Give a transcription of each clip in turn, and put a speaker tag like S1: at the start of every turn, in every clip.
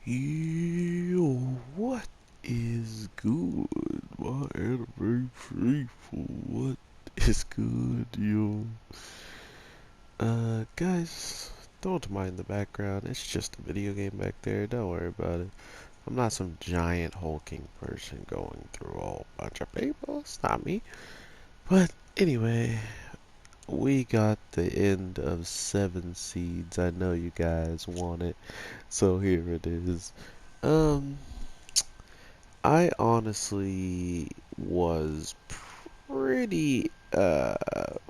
S1: Yo, what is good? My anime faithful, what is good, yo? Guys, don't mind the background. It's just a video game back there. Don't worry about it. I'm not some giant hulking person going through a whole bunch of people. It's not me. But anyway, we got the end of Seven Seeds. I know you guys want it, so here it is. Um, I honestly was pretty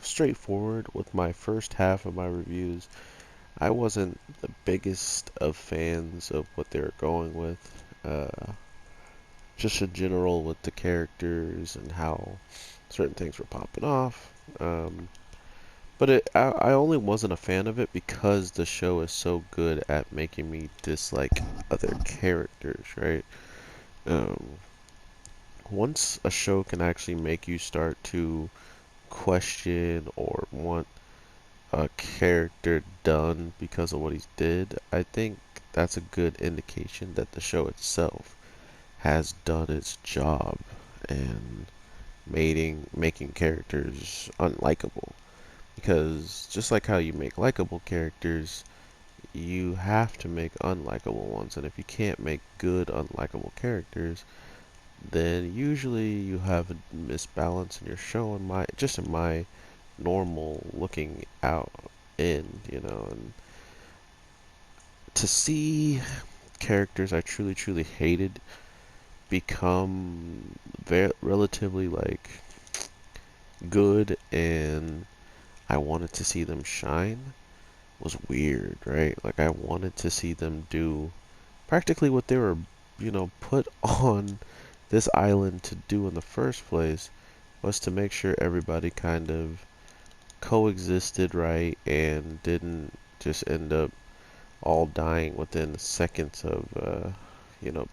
S1: straightforward with my first half of my reviews. I wasn't the biggest of fans of what they were going with. Just in general with the characters and how certain things were popping off. But I only wasn't a fan of it because the show is so good at making me dislike other characters, right? Um, Once a show can actually make you start to question or want a character done because of what he did, I think that's a good indication that the show itself has done its job and making characters unlikable. Because just like how you make likable characters, you have to make unlikable ones. And if you can't make good unlikable characters, then usually you have a misbalance in your show, in my normal looking out in. And to see characters I truly hated become relatively like good, and I wanted to see them shine, was weird, right? Like I wanted to see them do practically what they were, put on this island to do in the first place, was to make sure everybody kind of coexisted right and didn't just end up all dying within seconds of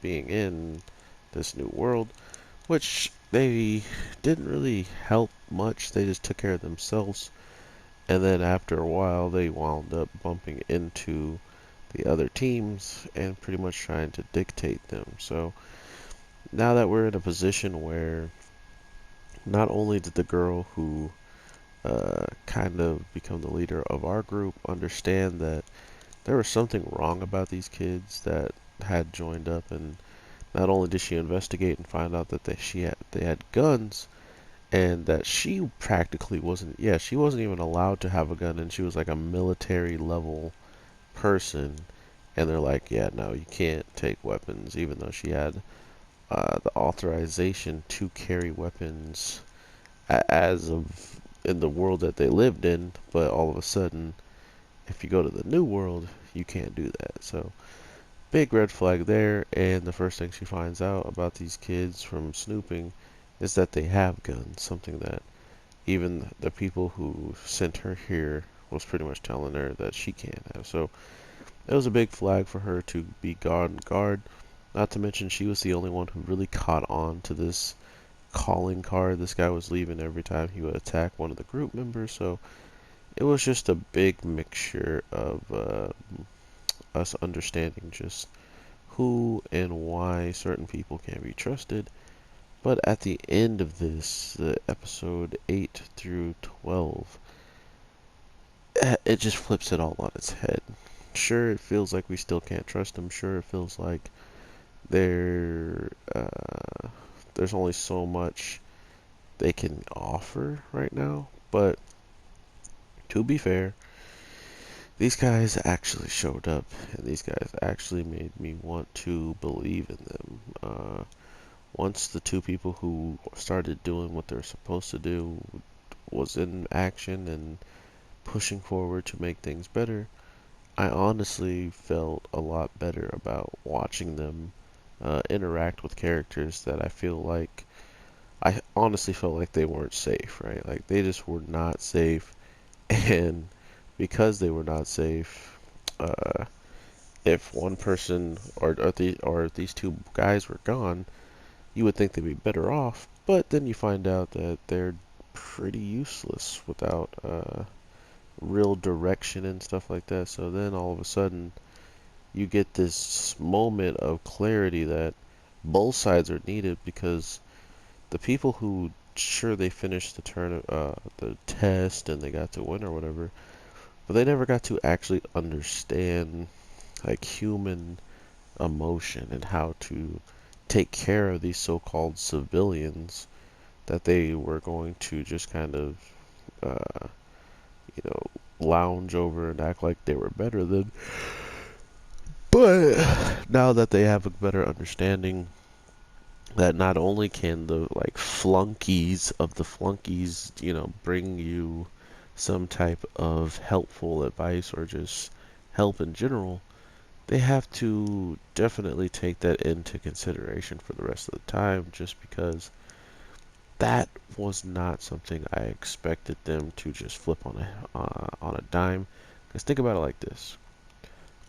S1: being in this new world, which they didn't really help much. They just took care of themselves, and then after a while they wound up bumping into the other teams and pretty much trying to dictate them. So now that we're in a position where not only did the girl who kind of become the leader of our group understand that there was something wrong about these kids that had joined up, and not only did she investigate and find out that they had guns, and that she practically wasn't, yeah, she wasn't even allowed to have a gun, and she was like a military level person, and they're like, yeah, no, you can't take weapons, even though she had the authorization to carry weapons as of in the world that they lived in. But all of a sudden, if you go to the new world, you can't do that. So big red flag there. And the first thing she finds out about these kids from snooping is that they have guns, something that even the people who sent her here was pretty much telling her that she can't have. So it was a big flag for her to be on guard. Not to mention she was the only one who really caught on to this calling card this guy was leaving every time he would attack one of the group members. So it was just a big mixture of us understanding just who and why certain people can't be trusted. But at the end of this, episode 8 through 12, it just flips it all on its head. Sure, it feels like we still can't trust them. Sure, it feels like there there's only so much they can offer right now. But to be fair, these guys actually showed up, and these guys actually made me want to believe in them. Once the two people who started doing what they're supposed to do was in action and pushing forward to make things better, I honestly felt a lot better about watching them interact with characters that I honestly felt like they weren't safe, right? Like they just were not safe, and because they were not safe, uh, if one person or these two guys were gone, you would think they'd be better off. But then you find out that they're pretty useless without real direction and stuff like that. So then all of a sudden, you get this moment of clarity that both sides are needed, because the people who, sure, they finished the test and they got to win or whatever, but they never got to actually understand like human emotion and how to take care of these so-called civilians that they were going to just kind of uh, you know, lounge over and act like they were better than. But now that they have a better understanding that not only can the like flunkies of the flunkies, bring you some type of helpful advice or just help in general, they have to definitely take that into consideration for the rest of the time, just because that was not something I expected them to just flip on a dime. Because think about it like this: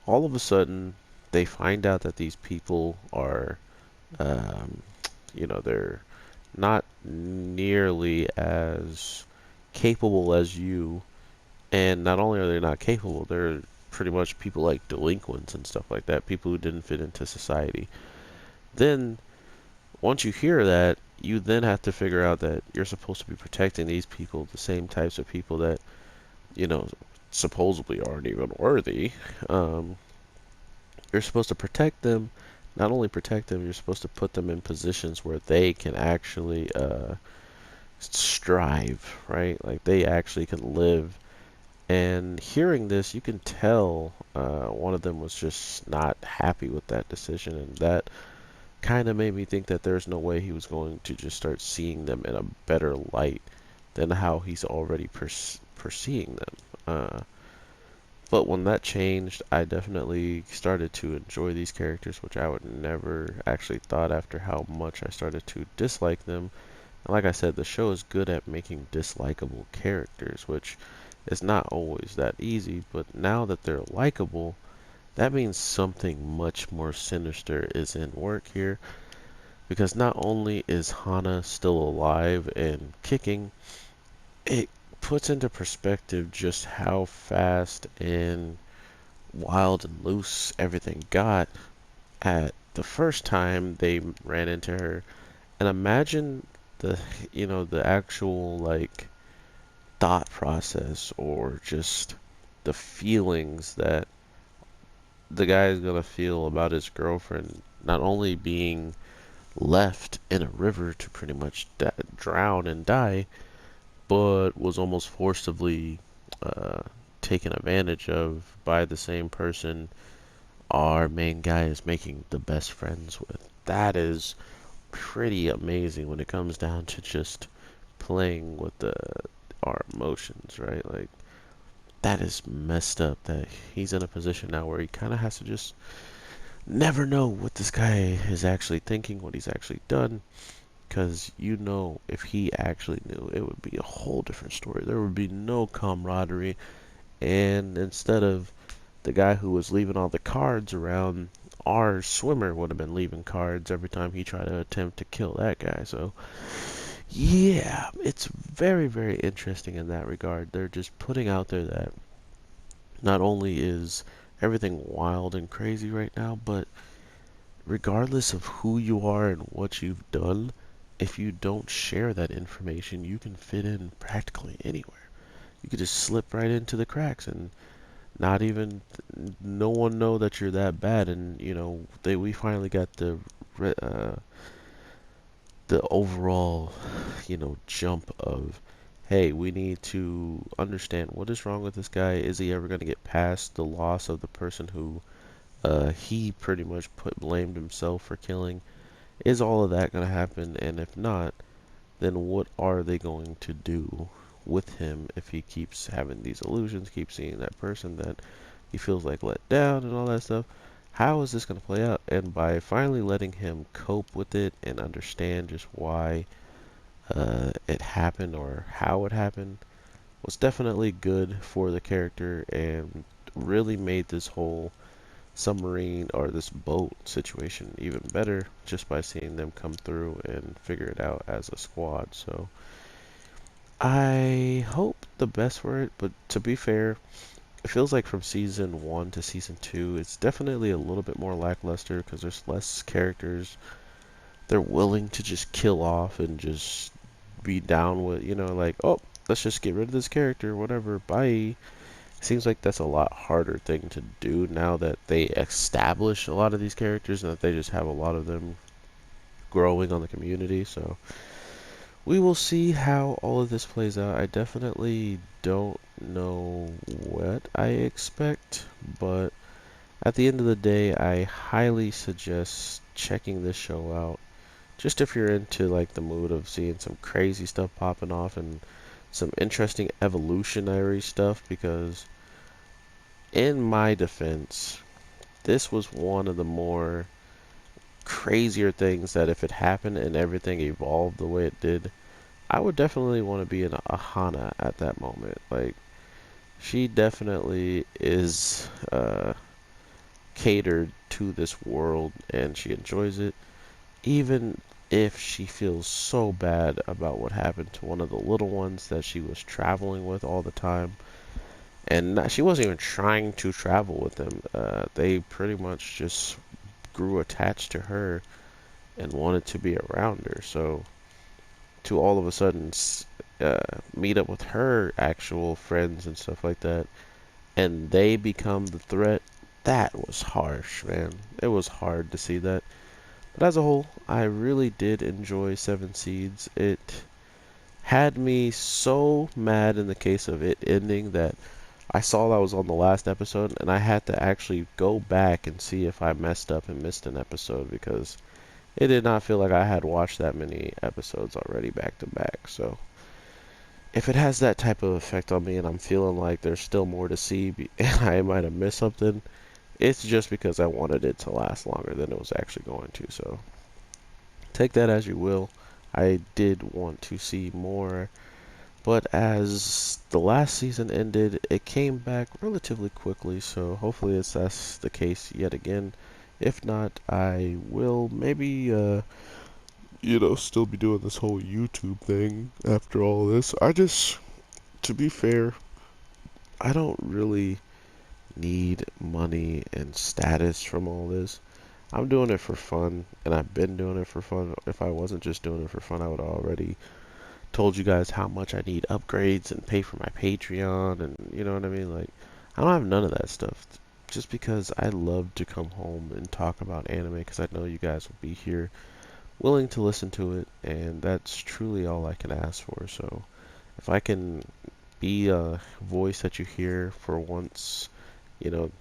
S1: all of a sudden, they find out that these people are, um, they're not nearly as capable as you, and not only are they not capable, they're pretty much people like delinquents and stuff like that, people who didn't fit into society. Then once you hear that, you then have to figure out that you're supposed to be protecting these people, the same types of people that, you know, supposedly aren't even worthy. Um, you're supposed to protect them. Not only protect them, you're supposed to put them in positions where they can actually strive, right? Like they actually can live. And hearing this, you can tell one of them was just not happy with that decision, and that kind of made me think that there's no way he was going to just start seeing them in a better light than how he's already perceiving them. But when that changed, I definitely started to enjoy these characters, which I would never actually thought after how much I started to dislike them. And like I said, the show is good at making dislikable characters, which is not always that easy, but now that they're likable, that means something much more sinister is in work here, because not only is Hana still alive and kicking, it puts into perspective just how fast and wild and loose everything got at the first time they ran into her. And imagine the the actual like thought process or just the feelings that the guy is gonna feel about his girlfriend not only being left in a river to pretty much drown and die, but was almost forcibly uh, taken advantage of by the same person our main guy is making the best friends with. That is pretty amazing when it comes down to just playing with our emotions, right? Like that is messed up that he's in a position now where he kind of has to just never know what this guy is actually thinking, what he's actually done. Because if he actually knew, it would be a whole different story. There would be no camaraderie. And instead of the guy who was leaving all the cards around, our swimmer would have been leaving cards every time he tried to attempt to kill that guy. So, yeah, it's very, very interesting in that regard. They're just putting out there that not only is everything wild and crazy right now, but regardless of who you are and what you've done, if you don't share that information, you can fit in practically anywhere. You could just slip right into the cracks and not even no one know that you're that bad. And we finally got uh, the overall jump of, hey, we need to understand what is wrong with this guy. Is he ever going to get past the loss of the person who he pretty much blamed himself for killing? Is all of that going to happen? And if not, then what are they going to do with him if he keeps having these illusions, keeps seeing that person that he feels like let down and all that stuff? How is this going to play out? And by finally letting him cope with it and understand just why it happened or how it happened was definitely good for the character and really made this whole submarine or this boat situation even better just by seeing them come through and figure it out as a squad. So I hope the best for it, but to be fair, it feels like from season 1 to season 2, it's definitely a little bit more lackluster because there's less characters they're willing to just kill off and just be down with, like, oh, let's just get rid of this character, whatever, bye. Seems like that's a lot harder thing to do now that they establish a lot of these characters and that they just have a lot of them growing on the community. So we will see how all of this plays out. I definitely don't know what I expect, but at the end of the day, I highly suggest checking this show out. Just if you're into like the mood of seeing some crazy stuff popping off and some interesting evolutionary stuff, because in my defense, this was one of the more crazier things that if it happened and everything evolved the way it did, I would definitely want to be an Ahana at that moment. Like, she definitely is catered to this world and she enjoys it, even if she feels so bad about what happened to one of the little ones that she was traveling with all the time. And she wasn't even trying to travel with them. They pretty much just grew attached to her and wanted to be around her. So to all of a sudden uh, meet up with her actual friends and stuff like that, and they become the threat, that was harsh, man. It was hard to see that. But as a whole, I really did enjoy Seven Seeds. It had me so mad in the case of it ending that I saw that was on the last episode and I had to actually go back and see if I messed up and missed an episode because it did not feel like I had watched that many episodes already back to back. So if it has that type of effect on me and I'm feeling like there's still more to see and I might have missed something, it's just because I wanted it to last longer than it was actually going to. So take that as you will. I did want to see more, but as the last season ended, it came back relatively quickly, so hopefully that's the case yet again. If not, I will maybe, still be doing this whole YouTube thing after all this. To be fair, I don't really need money and status from all this. I'm doing it for fun, and I've been doing it for fun. If I wasn't just doing it for fun, I would already told you guys how much I need upgrades and pay for my Patreon, and you know what I mean? Like, I don't have none of that stuff. Just because I love to come home and talk about anime, because I know you guys will be here willing to listen to it, and that's truly all I can ask for. So, if I can be a voice that you hear for once,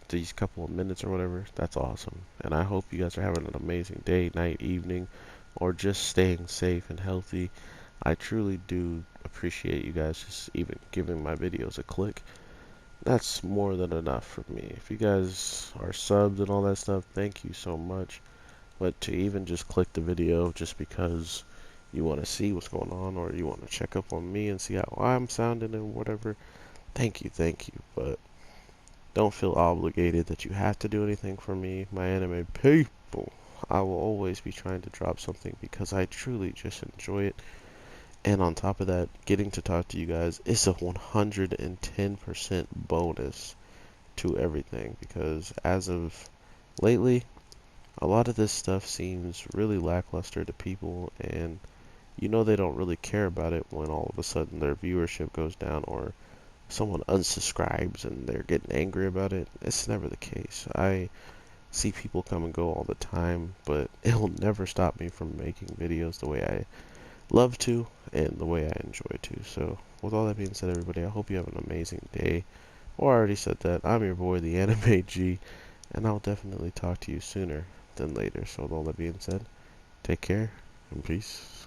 S1: these couple of minutes or whatever, that's awesome. And I hope you guys are having an amazing day, night, evening, or just staying safe and healthy. I truly do appreciate you guys just even giving my videos a click. That's more than enough for me. If you guys are subbed and all that stuff, thank you so much. But to even just click the video just because you want to see what's going on or you want to check up on me and see how I'm sounding and whatever, thank you, thank you. But don't feel obligated that you have to do anything for me, my anime people. I will always be trying to drop something because I truly just enjoy it. And on top of that, getting to talk to you guys is a 110% bonus to everything because as of lately, a lot of this stuff seems really lackluster to people, and they don't really care about it when all of a sudden their viewership goes down or someone unsubscribes and they're getting angry about it. It's never the case. I see people come and go all the time, but it'll never stop me from making videos the way I love to and the way I enjoy to. So with all that being said, everybody, I hope you have an amazing day. Or I already said that. I'm your boy, the Anime G, and I'll definitely talk to you sooner than later. So with all that being said, take care and peace.